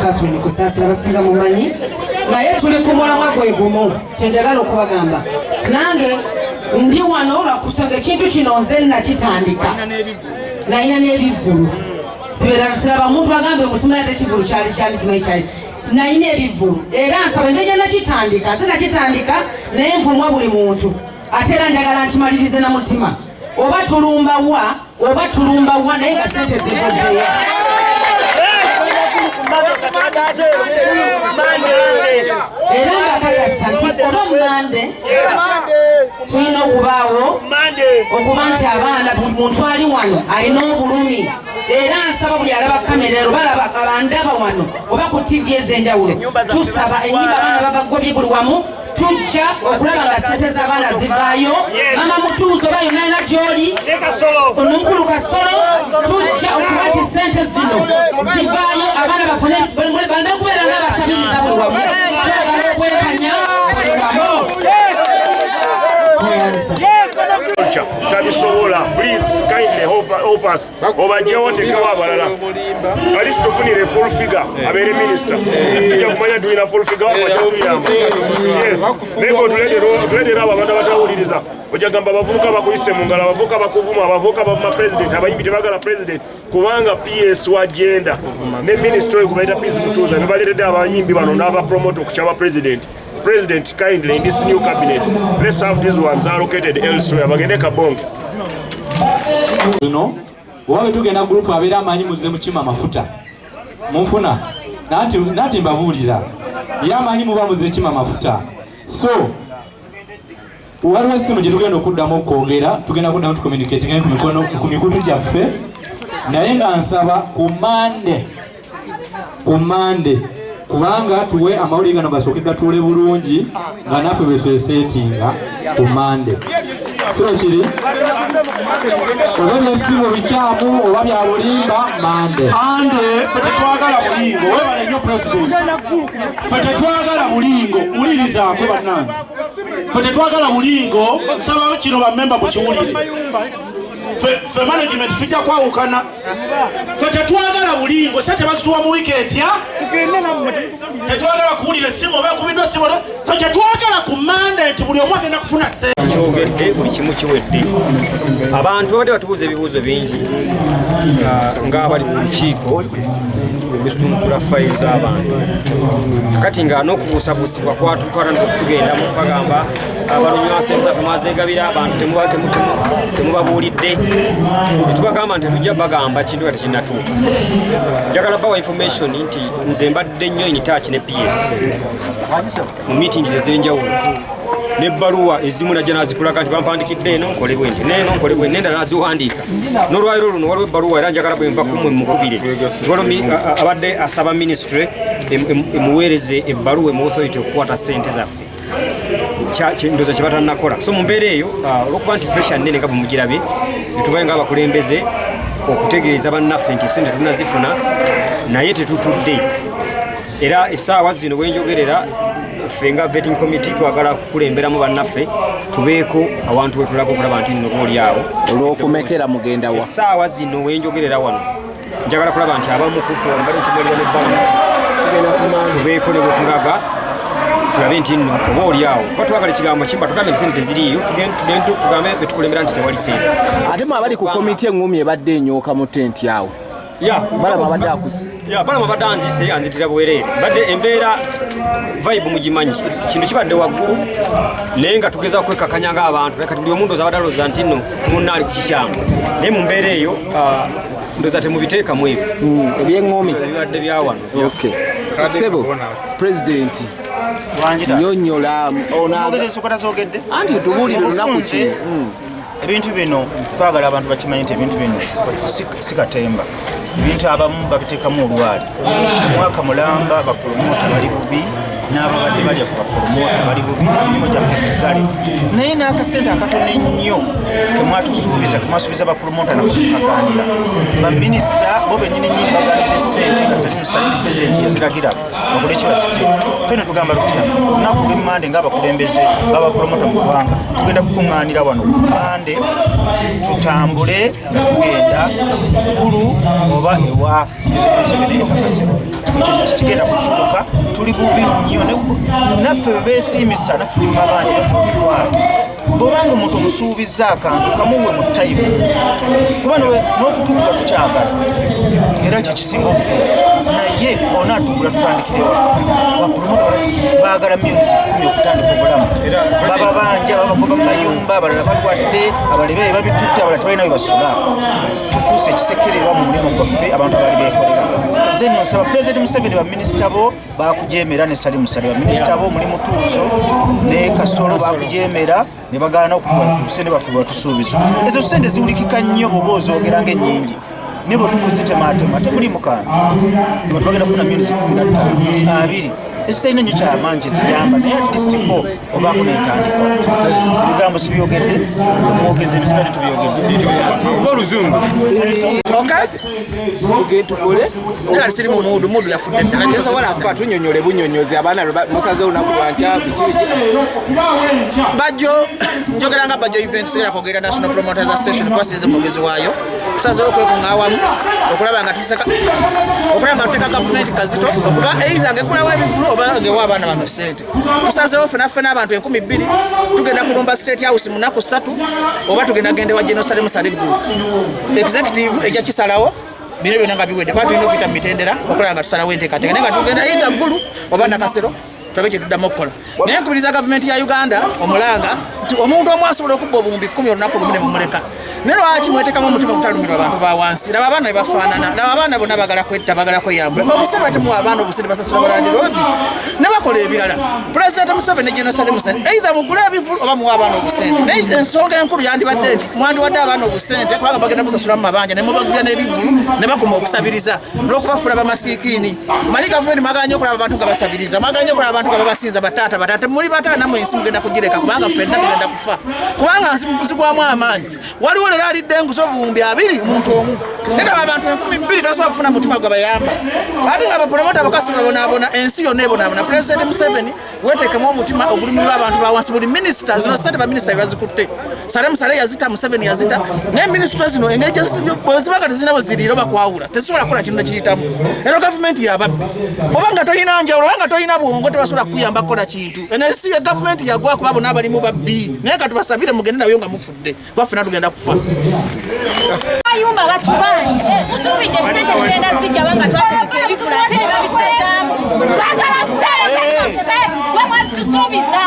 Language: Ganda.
Catherine Kusasira basinga mumanyi naye tuli ku mulamwa gwe gumu kyenjagala okubagamba nange ndi wano lwakusanga ekintu kino nze nakitandika nalina n'ebivulu siraba muntu agambe omusimu yate ekivulu kyali simanyi kyali nalina ebivulu era nsaba engeri nakitandika nze nakitandika naye nvumwa buli muntu ate era njagala nkimalirize na mutima oba tulumba wa naye nga sente zivuddeyo era ngakakasa nti oba Mande tulina okubaawo okuba nti abaana buli muntu ali wano alina obulumi era nsaba buli alaba kamera ero balaba abandaba wano oba ku TV ez'enjawulo tusaba ennyimba abaana babagobye buli wamu tujja okulaba nga sente z'abaana zivaayo mama mutuuzo oba yonna alina gy'oli onunkulu Kasolo tujja okuba ti sente zino zivaayo abaana bafune balina okubeera ng'abasabiriza buli wamu twagala okwekanya buli wamu tabisobola please kindly help us obajewo tekawo abalala ali situfunire full figure abere minister tujja kumanya tulina full figure wafajja tuyamba yes nego tuletera abo abantu abatawuliriza ojja gamba abavubuka bakuyise mu ngalo abavubuka bakuvuma abavubuka bavuma president abayimbi tebagala president kubanga PS wa agenda ne ministry kubaita peace mutuuza ne baleetedde abayimbi bano n'abapromote okukyaba President kindly in this new cabinet, let's have these ones allocated elsewhere. Bagende kabongo. No, wawe tugenda group abera amanyi muze mukima mafuta. Mufuna. Nati mbabulira. Yamanyi muba muze kima mafuta. So, waliwo simu gye tugenda okuddamu okwogera, tugenda kuddamu tucommunicate ku mikutu gyaffe. Naye nga nsaba ku Mande. Kubanga tuwe amawulire gano gasooke gatuule bulungi nga naffe bwe tweseetinga ku Mande. So kiri oba byesimu bikyamu oba bya bulimba Mande. Ffe tetwagala bulingo webale nnyo president. Ffe tetwagala bulingo wulirizaako bannange. Ffe tetwagala bulingo nsaba kino bammemba mukiwulire. Ffe management tujja kwawukana. Ffe tetwagala bulingo sa tebazituwa mu wicket ya tetwagala kuwulira essimu oba kubiddwa essimu. Ffe tetwagala ku Mande nti buli omu agenda kufuna ssente. Kyogedde buli kimu kiwedde. Abantu babadde batubuuza ebibuuzo bingi ng'abali ku lukiiko olusunsula fayiro z'abantu. Kakati nga n'okubuusabuusibwa kwatutwala okutugendamu bagamba abalunywa ssente zaffe mwazeegabira abantu temubabuulidde. Tubagamba nti tujja bagamba kintu kati kinnatuuka. Njagala bawa information nti nze mbadde nnyo in touch ne PS mu meetings ez'enjawulo n'ebbaluwa ezimu najja nazikulaga nti bampandikidde eno nkolebwe nti neno nkolebwe nenda naziwandiika n'olwaliro luno waliwo ebbaluwa era njagala bwe nva kumwe mukubire abadde asaba ministry emuweereze ebbaluwa mu authority okukwata ssente zaffe ndoza kye batannakola. So mu mbeera eyo olw'okuba nti pressure nnene nga bwe mugirabye netuvayo ng'abakulembeze okutegeeza bannaffe nti ssente tunazifuna naye tetutudde era essaawa zino bwenjogerera ffe nga vetting committee twagala kukulemberamu bannaffe tubeeko awantu wetulaga okulaba nti nno boolyawo olw'okumekera mugenda wa essaawa zino wenjogerera wano njagala kulaba nti abamu kufa mbali nkimwaliza nebbanga tubeeko ne bwetulaga tulabe nti nno oba olyawo kuba twagala ekigambo kimba tugambe nti sente teziriiyo tugende tugambe betukulembera nti tewali sente. Ate mwe abali ku komiti eŋŋumi ebadde enyooka mu tenti awo balama abadde akusi balama abadde anzise anzitira bwereere badde embeera vibe mugimanyi kintu kibadde waggulu naye nga tugeza kwekakanya ng'abantu kati buli omuntu abadde alowooza nti nno munna ali ku kikyamu naye mu mbeera eyo ndowooza temubiteekamu ebyo ebyeŋŋumi ebibadde byawano. Sebo pulezidenti nyonnyola anti tubuulire olunaku ki ebintu bino twagala abantu bakimanyi nti ebintu bino si katemba. Ebintu abamu babiteekamu olwali omwaka mulamba bapromota bali bubi n'ababadde balya ku bapromota bali bubi emirimu gyaffe miggale naye n'akasente akatono ennyo kemwasuubiza bapromota nakukaganira baminisita bo bennyini nnyini baganidde ssente nga sali musali pulezidenti yaziragira bakole kiba kiti. Ffe ne tugamba tutya olunaku lw'emmande ng'abakulembeze b'abapromota mu ggwanga tugenda kukuŋŋaanira wano ku Mmande tukomeje tutambule nga tugenda Bulu oba ewa kigenda kukyuka tuli bubi nnyo naffe bebeesiimisa naffe tuli mabanyi naffe bwobanga omuntu omusuubiza akantu kamuwe mu tayimu kuba n'okutugula tukyagala era kyekisinga naye onaatugula tutandikirewa bapromota baagala music 10 okutandika obulamu baba banja babagoba mu mayumba abalala balwadde abalebe babitutte abalala tebalina we basula tufuuse ekisekererwa mu mulimu gwaffe abantu abali beekolera nze nosaba President Museveni baminisita bo bakujemera ne Salim Saleh baminisita bo mulimu Tuuzo ne Kasolo bakujemera ne bagaana okutuwa kusende baffe batusuubiza ezo sente ziwulikika nnyo bwoba ozoogera ng'ennyingi nibo tukuzitematema temuli mukana nibo tubagenda kufuna milioni 15 ezitalina nnyo kyamaanyi eziyamba naye atisitiko obaako n'entandikwa ebigambo sibyogedde omwogezi ebisigale tubyogedde oluzungu tukole era siri mu mudu yafudde ddala tesobola kufa tunyonyole bunyonyozi abaana musaze olunaku lwanca bajjo njogeranga bajjo event sigera kwogera National Promoters Association kwasize mwogezi waayo tusazeho okwekunga awamu okulaba nga tuteka gavumenti kazito okuba eiza ngekulawo ebivulu oba ngewa abaana bano sente tusazeho fenaffe n'abantu 2,000 tugenda kulumba State House mu nnaku 3 oba tugenda gende wa General Musale Group executive ejja kisalawo bino byonna nga biwedde kuba tulina okuyita mu mitendera okulaba nga tusalawo enteekateeka naye nga tugenda yita ggulu oba nakasero tulabe kye tuddamu okukola naye nkubiriza gavumenti ya Uganda omulanga nti omuntu omu asobola okubba obuwumbi 10 olunaku lumu ne mumuleka naye lwaki mweteekamu omutima ogutalumirwa abantu ba wansi laba abaana be bafaanana laba abaana bonna bagala kwetta bagala kweyambwe obusebe temuwa abaana obusebe basasula balandiroodi ne bakola ebirala Pulezidenti Museveni ne General Museveni eitha mugule ebivulu oba muwa abaana obusente naye ensonga enkulu yandibadde nti mwandiwadde abaana obusente kubanga bagenda busasula mu mabanja ne mubagulira n'ebivulu ne bakoma okusabiriza n'okubafuula bamasiikiini manyi gavumenti mwagala okulaba abantu nga basabiriza mwagala okulaba abantu nga babasinza bataata muli bataata nammwe ensi mugenda kugireka kubanga ffenna tugenda kufa kubanga nzigwamu amaanyi waliwo lero alidde enguzi obuwumbi 2 omuntu omu naye aba abantu 2,000 tasobola kufuna mutima gwe bayamba ate nga bapromota bakasi babonaabona ensi yonna ebonaabona President Museveni weteekemu omutima ogulimirwa abantu bawansi buli minisita zino sente baminisita bazikutte Salim Saleh yazita Museveni yazita naye minisita zino engeri bwezibanga tezirina bwe ziriira bakwawula tezisobola kukola kintu nekiyitamu ero gavumenti yababbi oba nga toyina njawulo oba nga toyina bwongo tebasobola kukuyamba kukola kintu eno ensi ya gavumenti yagwa kuba bonna abalimu babbi naye katubasabire mugende nayo nga mufudde baffe tugenda kufa ayumba batu bangi tusuubidde ekitente tugenda zijja banga twatulika ebivula ate ne babisazaamu twagala sente gwe mwezi tusuubiza